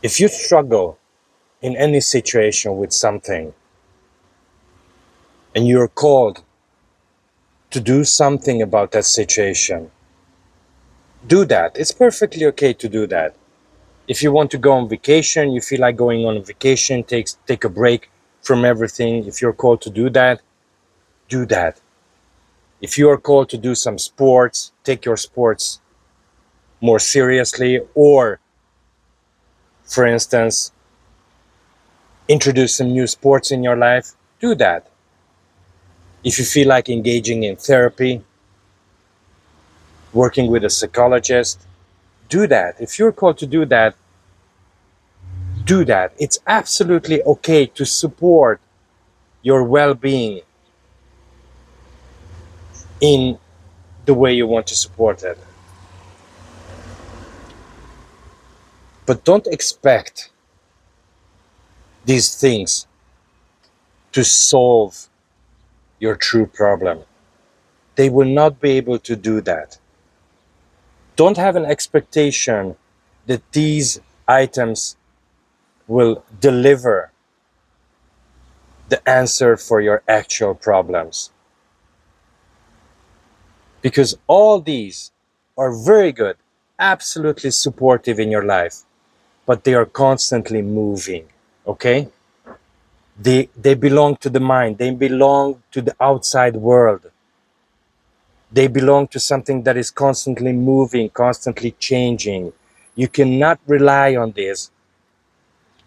If you struggle in any situation with something and you're called to do something about that situation, do that. It's perfectly okay to do that. If you want to go on vacation, you feel like going on a vacation, take a break from everything. If you're called to do that, do that. If you are called to do some sports, take your sports more seriously, or, for instance, introduce some new sports in your life, do that. If you feel like engaging in therapy, working with a psychologist, do that. If you're called to do that, do that. It's absolutely okay to support your well-being in the way you want to support it. But don't expect these things to solve your true problem. They will not be able to do that. Don't have an expectation that these items will deliver the answer for your actual problems. Because all these are very good, absolutely supportive in your life, but they are constantly moving, okay? They belong to the mind, they belong to the outside world. They belong to something that is constantly moving, constantly changing. You cannot rely on this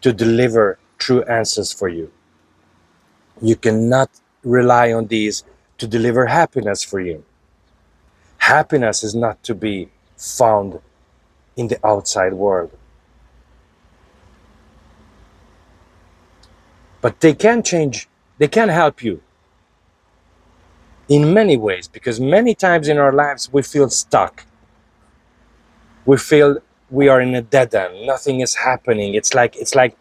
to deliver true answers for you. You cannot rely on these to deliver happiness for you. Happiness is not to be found in the outside world. But they can change, they can help you in many ways, because many times in our lives we feel stuck. We feel we are in a dead end. Nothing is happening. It's like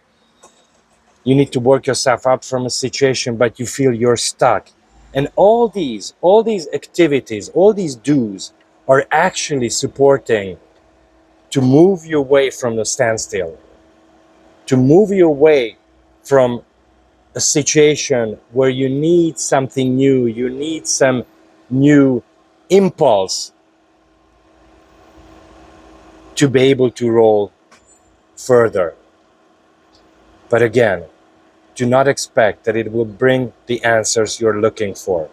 you need to work yourself up from a situation, but you feel you're stuck. And all these activities, all these do's are actually supporting to move you away from the standstill, to move you away from a situation where you need something new, you need some new impulse to be able to roll further. But again, do not expect that it will bring the answers you're looking for,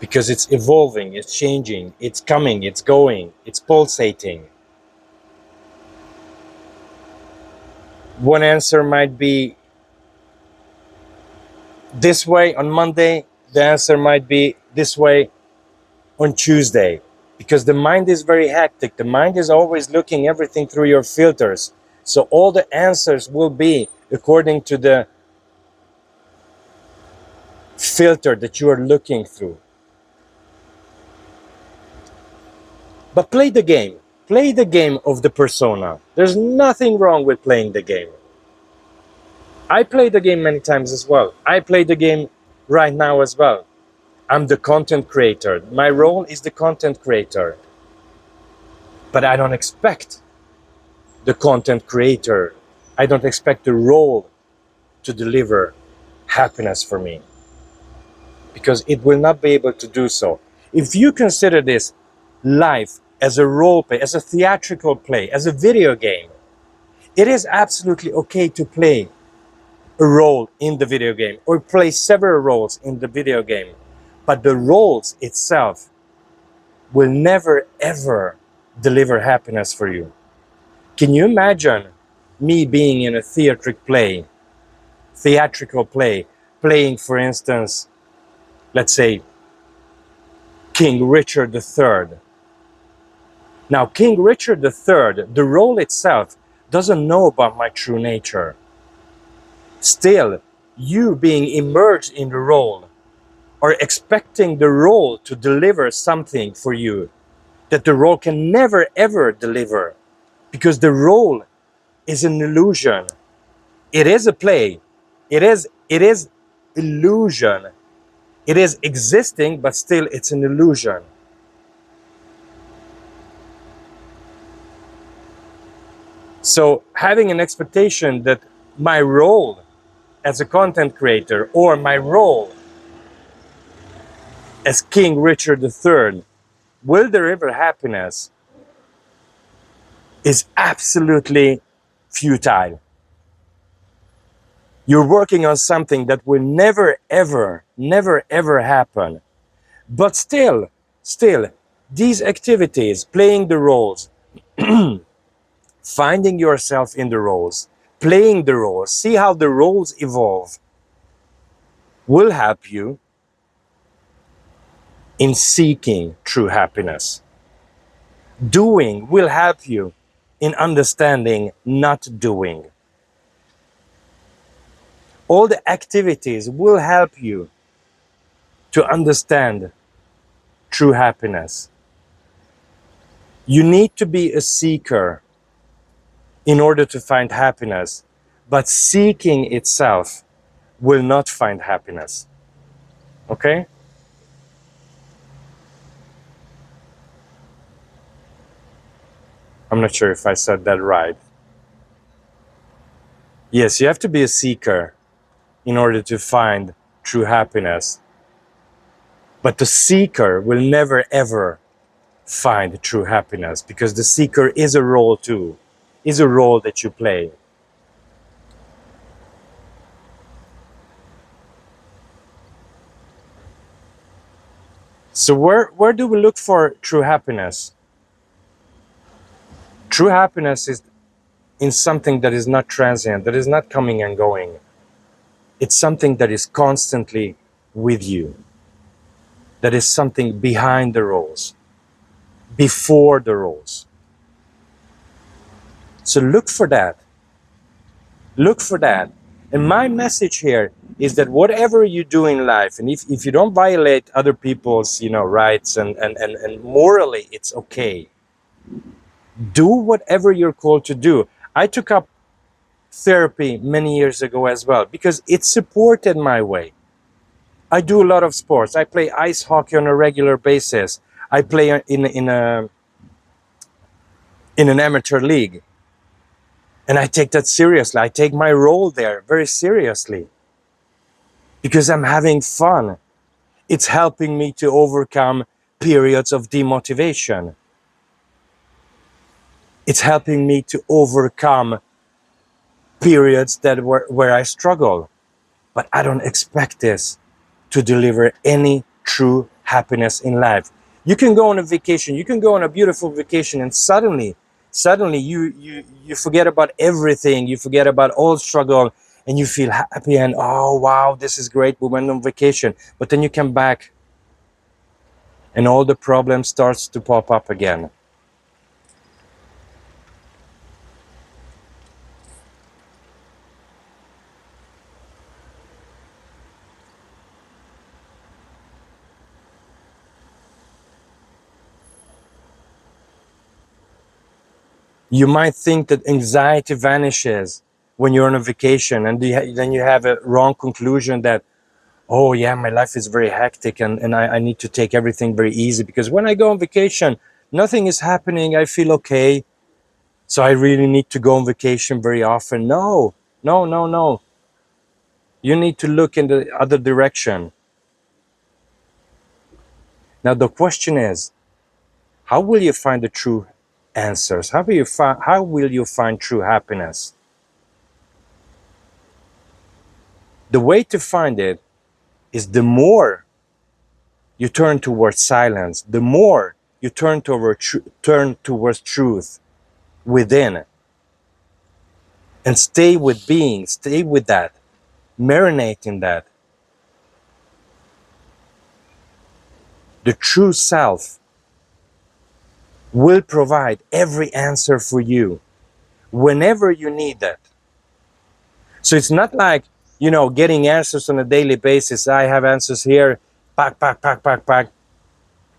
because it's evolving, it's changing, it's coming, it's going, it's pulsating. One answer might be this way on Monday, the answer might be this way on Tuesday, because the mind is very hectic. The mind is always looking everything through your filters. So all the answers will be according to the filter that you are looking through. But play the game. Play the game of the persona. There's nothing wrong with playing the game. I play the game many times as well. I play the game right now as well. I'm the content creator. My role is the content creator. But I don't expect the content creator, I don't expect the role to deliver happiness for me, because it will not be able to do so. If you consider this life as a role play, as a theatrical play, as a video game, it is absolutely okay to play a role in the video game or play several roles in the video game. But the roles itself will never ever deliver happiness for you. Can you imagine me being in a theatrical play, playing, for instance, let's say, King Richard III? Now, King Richard III, the role itself, doesn't know about my true nature. Still, you being immersed in the role are expecting the role to deliver something for you that the role can never ever deliver, because the role is an illusion. It is a play. It is illusion. It is existing, but still it's an illusion. So having an expectation that my role as a content creator or my role as King Richard III will deliver happiness is absolutely futile. You're working on something that will never, ever, never, ever happen. But still, these activities, playing the roles, finding yourself in the roles, playing the roles, see how the roles evolve, will help you in seeking true happiness. Doing will help you in understanding not doing. All the activities will help you to understand true happiness. You need to be a seeker in order to find happiness, but seeking itself will not find happiness. Okay? I'm not sure if I said that right. Yes, you have to be a seeker in order to find true happiness. But the seeker will never ever find true happiness, because the seeker is a role too, is a role that you play. So where do we look for true happiness? True happiness is in something that is not transient, that is not coming and going. It's something that is constantly with you. That is something behind the roles, before the roles. So look for that. Look for that. And my message here is that whatever you do in life, and if you don't violate other people's, rights and morally it's okay. Do whatever you're called to do. I took up therapy many years ago as well because it supported my way. I do a lot of sports. I play ice hockey on a regular basis. I play in an amateur league. And I take that seriously. I take my role there very seriously because I'm having fun. It's helping me to overcome periods of demotivation. It's helping me to overcome periods where I struggle. But I don't expect this to deliver any true happiness in life. You can go on a vacation, you can go on a beautiful vacation, and suddenly you forget about everything, you forget about all struggle, and you feel happy and, oh wow, this is great, we went on vacation. But then you come back and all the problems starts to pop up again. You might think that anxiety vanishes when you're on a vacation, and then you have a wrong conclusion that, oh yeah, my life is very hectic and I need to take everything very easy because when I go on vacation, nothing is happening, I feel okay. So I really need to go on vacation very often. No. You need to look in the other direction. Now the question is, how will you find the true answers? How will you find true happiness? The way to find it is the more you turn towards silence, the more you turn towards truth within, and stay with being, stay with that, marinate in that. The true self will provide every answer for you whenever you need that. So it's not like, getting answers on a daily basis. I have answers here, pack.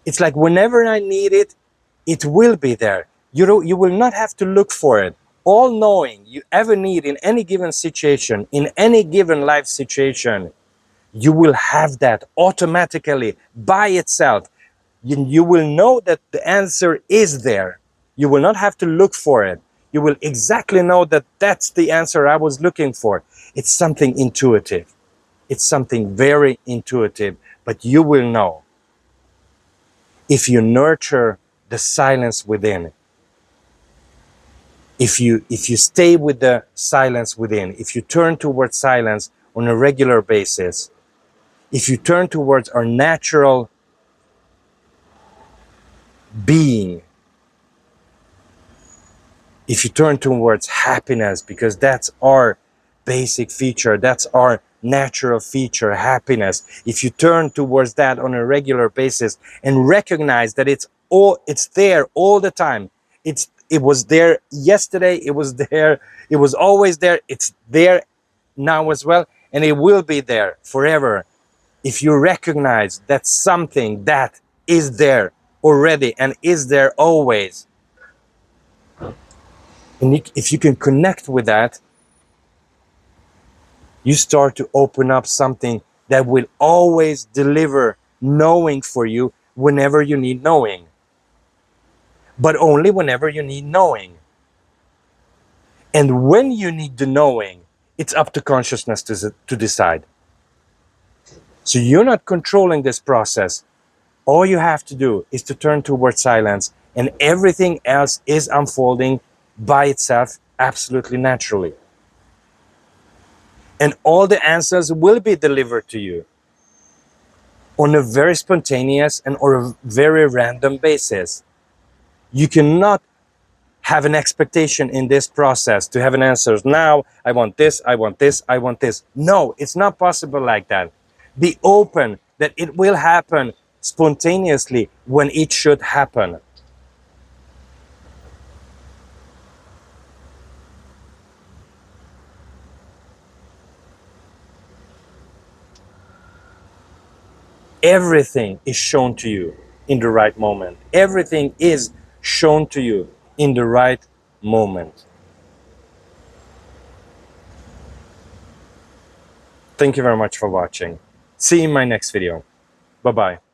It's like whenever I need it, it will be there. You will not have to look for it. All knowing you ever need in any given situation, in any given life situation, you will have that automatically by itself. You will know that the answer is there. You will not have to look for it. you will exactly know that that's the answer I was looking for. It's something intuitive. It's something very intuitive, but you will know if you nurture the silence within. If you stay with the silence within, if you turn towards silence on a regular basis, if you turn towards our natural being, if you turn towards happiness, because that's our basic feature, that's our natural feature, happiness. If you turn towards that on a regular basis and recognize that it's there all the time. It was there yesterday, it was always there, it's there now as well, and it will be there forever. If you recognize that something that is there already and is there always, and if you can connect with that, you start to open up something that will always deliver knowing for you whenever you need knowing. But only whenever you need knowing. And when you need the knowing, it's up to consciousness to decide. So you're not controlling this process. All you have to do is to turn towards silence, and everything else is unfolding by itself absolutely naturally. And all the answers will be delivered to you on a very spontaneous and or a very random basis. You cannot have an expectation in this process to have an answer. Now, I want this, I want this, I want this. No, it's not possible like that. Be open that it will happen spontaneously when it should happen. Everything is shown to you in the right moment. Everything is shown to you in the right moment. Thank you very much for watching. See you in my next video. Bye-bye.